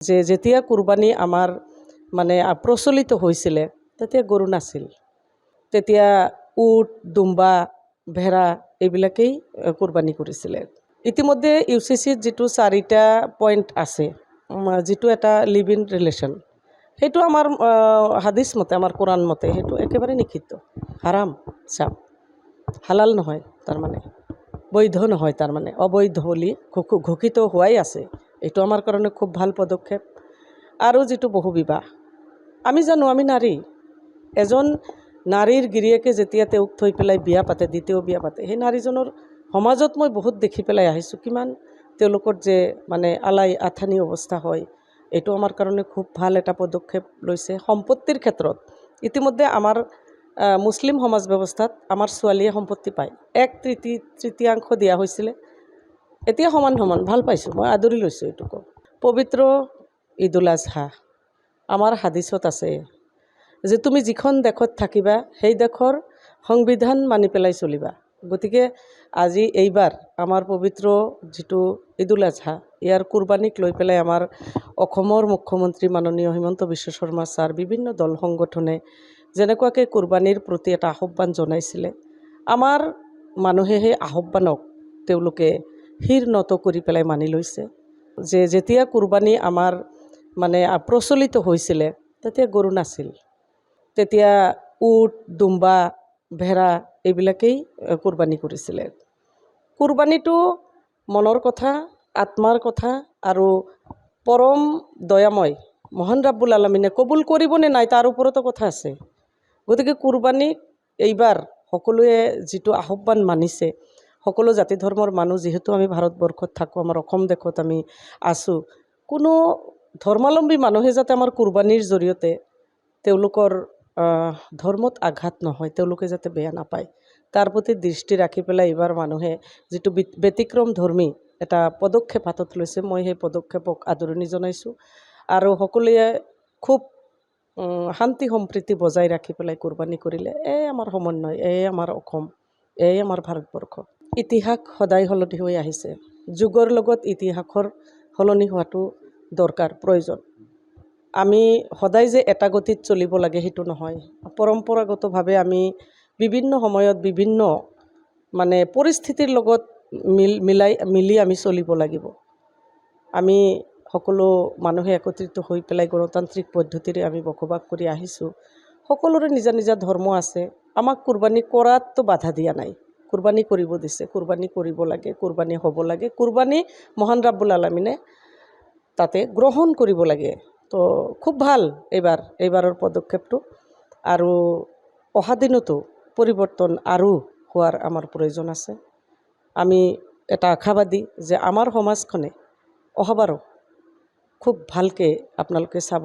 যে যেতিয়া কুৰবানী আমাৰ মানে প্ৰচলিত হৈছিলে তেতিয়া গৰু নাছিল। তেতিয়া উট, দুম্বা, ভেড়া এইবিলাকেই কুৰবানী কৰিছিলে। ইতিমধ্যে UCCত যিটো 4টা পইণ্ট আছে, যিটো এটা লিভ ইন ৰিলেশ্যন, সেইটো আমাৰ হাদিছ মতে, আমাৰ কোৰআন মতে সেইটো একেবাৰে নিষিদ্ধ, হাৰাম, চাপ, হালাল নহয়, তাৰমানে বৈধ নহয়, তাৰমানে অবৈধ বুলি ঘোষিত হোৱাই আছে। এইটো আমাৰ কাৰণে খুব ভাল পদক্ষেপ। আৰু যিটো বহুবিবাহ, আমি জানো আমি নাৰী, এজন নাৰীৰ গিৰিয়েকে যেতিয়া তেওঁক থৈ পেলাই বিয়া পাতে, দ্বিতীয় বিয়া পাতে, সেই নাৰীজনৰ সমাজত মই বহুত দেখি পেলাই আহিছোঁ কিমান তেওঁলোকৰ যে মানে আলাই আথানি অৱস্থা হয়। এইটো আমাৰ কাৰণে খুব ভাল এটা পদক্ষেপ লৈছে। সম্পত্তিৰ ক্ষেত্ৰত ইতিমধ্যে আমাৰ মুছলিম সমাজ ব্যৱস্থাত আমাৰ ছোৱালীয়ে সম্পত্তি পায়, 1/3 দিয়া হৈছিলে, এতিয়া সমান সমান, ভাল পাইছোঁ, মই আদৰি লৈছোঁ। এইটোকো পবিত্ৰ ঈদুল আজহা, আমাৰ হাদিছত আছে যে তুমি যিখন দেশত থাকিবা সেই দেশৰ সংবিধান মানি পেলাই চলিবা। গতিকে আজি এইবাৰ আমাৰ পবিত্ৰ যিটো ঈদুল আজহা, ইয়াৰ কুৰবানীক লৈ পেলাই আমাৰ অসমৰ মুখ্যমন্ত্ৰী মাননীয় হিমন্ত বিশ্ব শৰ্মা ছাৰ, বিভিন্ন দল সংগঠনে যেনেকুৱাকৈ কুৰবানীৰ প্ৰতি এটা আহ্বান জনাইছিলে, আমাৰ মানুহে সেই আহ্বানক তেওঁলোকে শিৰ নত কৰি পেলাই মানি লৈছে। যে যেতিয়া কুৰবানী আমাৰ মানে প্ৰচলিত হৈছিলে তেতিয়া গৰু নাছিল। তেতিয়া উট, দুম্বা, ভেড়া এইবিলাকেই কুৰবানী কৰিছিলে। কুৰবানীটো মনৰ কথা, আত্মাৰ কথা, আৰু পৰম দয়াময় মহান ৰাব্বুল আলামিনে কবুল কৰিবনে নাই তাৰ ওপৰতো কথা আছে। গতিকে কুৰবানী এইবাৰ সকলোৱে যিটো আহ্বান মানিছে, সকলো জাতি ধৰ্মৰ মানুহ, যিহেতু আমি ভাৰতবৰ্ষত থাকোঁ, আমাৰ অসম দেশত আমি আছোঁ, কোনো ধৰ্মাৱলম্বী মানুহে যাতে আমাৰ কুৰবানীৰ জৰিয়তে তেওঁলোকৰ ধৰ্মত আঘাত নহয়, তেওঁলোকে যাতে বেয়া নাপায়, তাৰ প্ৰতি দৃষ্টি ৰাখি পেলাই এইবাৰ মানুহে যিটো ব্যতিক্ৰম ধৰ্মী এটা পদক্ষেপ হাতত লৈছে, মই সেই পদক্ষেপক আদৰণি জনাইছোঁ। আৰু সকলোৱে খুব শান্তি সম্প্ৰীতি বজাই ৰাখি পেলাই কুৰবানী কৰিলে, আমাৰ সমন্বয়, আমাৰ অসম, আমাৰ ভাৰতবৰ্ষ। ইতিহাস সদায় সলনি হৈ আহিছে, যুগৰ লগত ইতিহাসৰ সলনি হোৱাটো দৰকাৰ, প্ৰয়োজন। আমি সদায় যে এটা গতিত চলিব লাগে সেইটো নহয়। পৰম্পৰাগতভাৱে আমি বিভিন্ন সময়ত বিভিন্ন মানে পৰিস্থিতিৰ লগত মিলি আমি চলিব লাগিব। আমি সকলো মানুহে একত্ৰিত হৈ পেলাই গণতান্ত্ৰিক পদ্ধতিৰে আমি বসবাস কৰি আহিছোঁ। সকলোৰে নিজা নিজা ধৰ্ম আছে। আমাক কুৰবানী কৰাততো বাধা দিয়া নাই, কুৰবানী কৰিব দিছে, কুৰবানী কৰিব লাগে, কুৰবানী হ'ব লাগে, কুৰবানী মহান ৰাব্বুল আলামিনে তাতে গ্ৰহণ কৰিব লাগে। তো খুব ভাল এইবাৰৰ পদক্ষেপটো। আৰু অহা দিনতো পৰিৱৰ্তন আৰু হোৱাৰ আমাৰ প্ৰয়োজন আছে। আমি এটা আশাবাদী যে আমাৰ সমাজখনে অহাবাৰো খুব ভালকৈ আপোনালোকে চাব,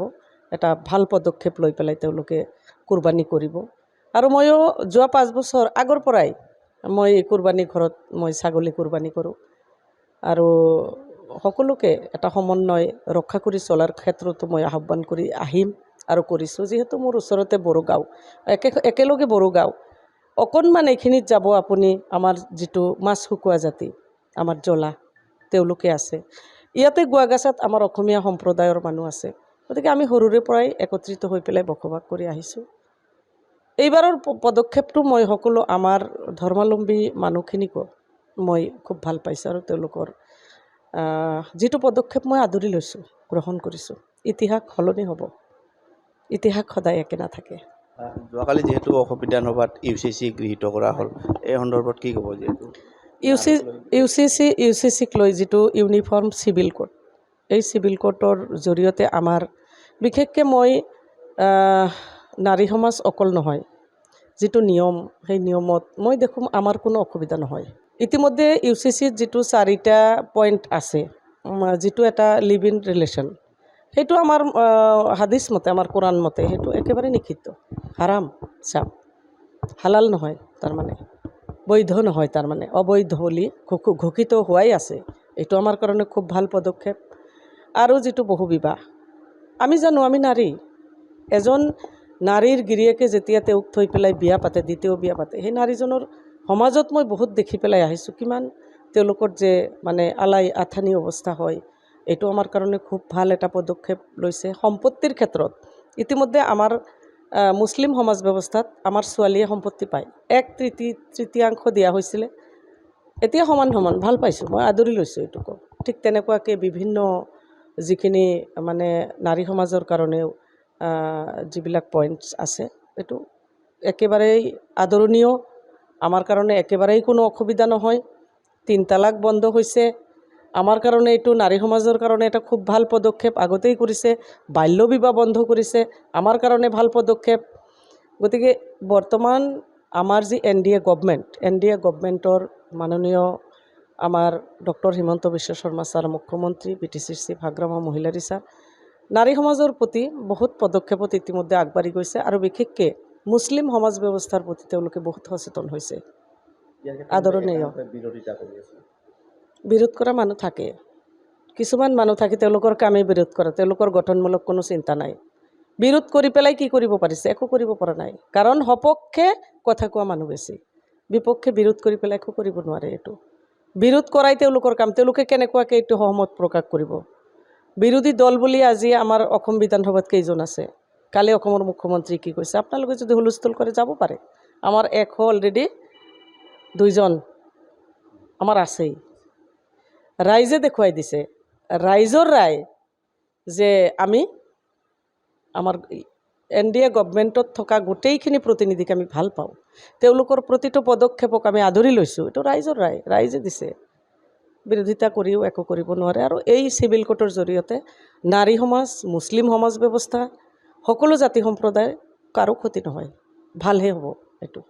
এটা ভাল পদক্ষেপ লৈ পেলাই তেওঁলোকে কুৰবানী কৰিব। আৰু ময়ো যোৱা 5 বছৰ আগৰ পৰাই মই কুৰবানী ঘৰত মই ছাগলী কুৰবানী কৰোঁ। আৰু সকলোকে এটা সমন্বয় ৰক্ষা কৰি চলাৰ ক্ষেত্ৰতো মই আহ্বান কৰি আহিম আৰু কৰিছোঁ। যিহেতু মোৰ ওচৰতে বড়ো গাঁও, একেলগে বড়ো গাঁও, অকণমান এইখিনিত যাব আপুনি, আমাৰ যিটো মাছ শুকোৱা জাতি, আমাৰ জ্বলা, তেওঁলোকে আছে। ইয়াতে গোৱাগাছাত আমাৰ অসমীয়া সম্প্ৰদায়ৰ মানুহ আছে। গতিকে আমি সৰুৰে পৰাই একত্ৰিত হৈ পেলাই বসবাস কৰি আহিছোঁ। এইবাৰৰ পদক্ষেপটো মই সকলো আমাৰ ধৰ্মাৱলম্বী মানুহখিনিকো মই খুব ভাল পাইছোঁ, আৰু তেওঁলোকৰ যিটো পদক্ষেপ মই আদৰি লৈছোঁ, গ্ৰহণ কৰিছোঁ। ইতিহাস সলনি হ'ব, ইতিহাস সদায় একে নাথাকে। যোৱাকালি যিহেতু অসম বিধানসভাত UCC গৃহীত কৰা হ'ল, এই সন্দৰ্ভত কি ক'ব? যিহেতু UCCক লৈ যিটো ইউনিফৰ্ম চিভিল কোড, এই চিভিল কোডৰ জৰিয়তে আমাৰ বিশেষকৈ মই নাৰী সমাজ অকল নহয়, যিটো নিয়ম, সেই নিয়মত মই দেখোঁ আমাৰ কোনো অসুবিধা নহয়। ইতিমধ্যে UCCত যিটো 4টা পইণ্ট আছে, যিটো এটা লিভ ইন ৰিলেশ্যন, সেইটো আমাৰ হাদিছ মতে, আমাৰ কোৰআন মতে সেইটো একেবাৰে নিষিদ্ধ, হাৰাম, চাপ, হালাল নহয়, তাৰমানে বৈধ নহয়, তাৰমানে অবৈধ বুলি ঘোষিত হোৱাই আছে। এইটো আমাৰ কাৰণে খুব ভাল পদক্ষেপ। আৰু যিটো বহুবিবাহ, আমি জানো আমি নাৰী, এজন নাৰীৰ গিৰিয়েকে যেতিয়া তেওঁক থৈ পেলাই বিয়া পাতে, দ্বিতীয় বিয়া পাতে, সেই নাৰীজনৰ সমাজত মই বহুত দেখি পেলাই আহিছোঁ কিমান তেওঁলোকৰ যে মানে আলাই আথানি অৱস্থা হয়। এইটো আমাৰ কাৰণে খুব ভাল এটা পদক্ষেপ লৈছে। সম্পত্তিৰ ক্ষেত্ৰত ইতিমধ্যে আমাৰ মুছলিম সমাজ ব্যৱস্থাত আমাৰ ছোৱালীয়ে সম্পত্তি পায়, 1/3 দিয়া হৈছিলে, এতিয়া সমান সমান ভাল পাইছোঁ, মই আদৰি লৈছোঁ এইটোকো। ঠিক তেনেকুৱাকৈ বিভিন্ন যিখিনি মানে নাৰী সমাজৰ কাৰণেও যিবিলাক পইণ্টছ আছে, এইটো একেবাৰেই আদৰণীয়, আমাৰ কাৰণে একেবাৰেই কোনো অসুবিধা নহয়। 3 তালাক বন্ধ হৈছে, আমাৰ কাৰণে এইটো নাৰী সমাজৰ কাৰণে এটা খুব ভাল পদক্ষেপ, আগতেই কৰিছে। বাল্য বিবাহ বন্ধ কৰিছে, আমাৰ কাৰণে ভাল পদক্ষেপ। গতিকে বৰ্তমান আমাৰ যি NDA গভমেণ্টৰ মাননীয় আমাৰ ডক্টৰ হিমন্ত বিশ্ব শৰ্মা ছাৰ মুখ্যমন্ত্ৰী, BTCৰ চিফ হাগ্ৰামা মহিলাৰী ছাৰ, নাৰী সমাজৰ প্ৰতি বহুত পদক্ষেপত ইতিমধ্যে আগবাঢ়ি গৈছে আৰু বিশেষকৈ মুছলিম সমাজ ব্যৱস্থাৰ প্ৰতি তেওঁলোকে বহুত সচেতন হৈছে। আদৰণীয়। বিৰোধ কৰা মানুহ থাকে, কিছুমান মানুহ থাকে তেওঁলোকৰ কামেই বিৰোধ কৰা, তেওঁলোকৰ গঠনমূলক কোনো চিন্তা নাই। বিৰোধ কৰি পেলাই কি কৰিব পাৰিছে? একো কৰিব পৰা নাই, কাৰণ সপক্ষে কথা কোৱা মানুহ বেছি, বিপক্ষে বিৰোধ কৰি পেলাই একো কৰিব নোৱাৰে। এইটো বিৰোধ কৰাই তেওঁলোকৰ কাম, তেওঁলোকে কেনেকুৱাকৈ এইটো সহমত প্ৰকাশ কৰিব? বিৰোধী দল বুলি আজি আমাৰ অসম বিধানসভাত কেইজন আছে? কালি অসমৰ মুখ্যমন্ত্ৰী কি কৈছে? আপোনালোকে যদি হুলস্থুল কৰে যাব পাৰে, আমাৰ অলৰেডি 2জন আমাৰ আছেই। ৰাইজে দেখুৱাই দিছে, ৰাইজৰ ৰায় যে আমি আমাৰ NDA গভমেণ্টত থকা গোটেইখিনি প্ৰতিনিধিক আমি ভাল পাওঁ, তেওঁলোকৰ প্ৰতিটো পদক্ষেপক আমি আদৰি লৈছোঁ। এইটো ৰাইজৰ ৰায়, ৰাইজে দিছে। বিৰোধিতা কৰিও একো কৰিব নোৱাৰে। আৰু এই চিভিল কোৰ্টৰ জৰিয়তে নাৰী সমাজ, মুছলিম সমাজ ব্যৱস্থা, সকলো জাতি সম্প্ৰদায় কাৰো ক্ষতি নহয়, ভালহে হ'ব এইটো।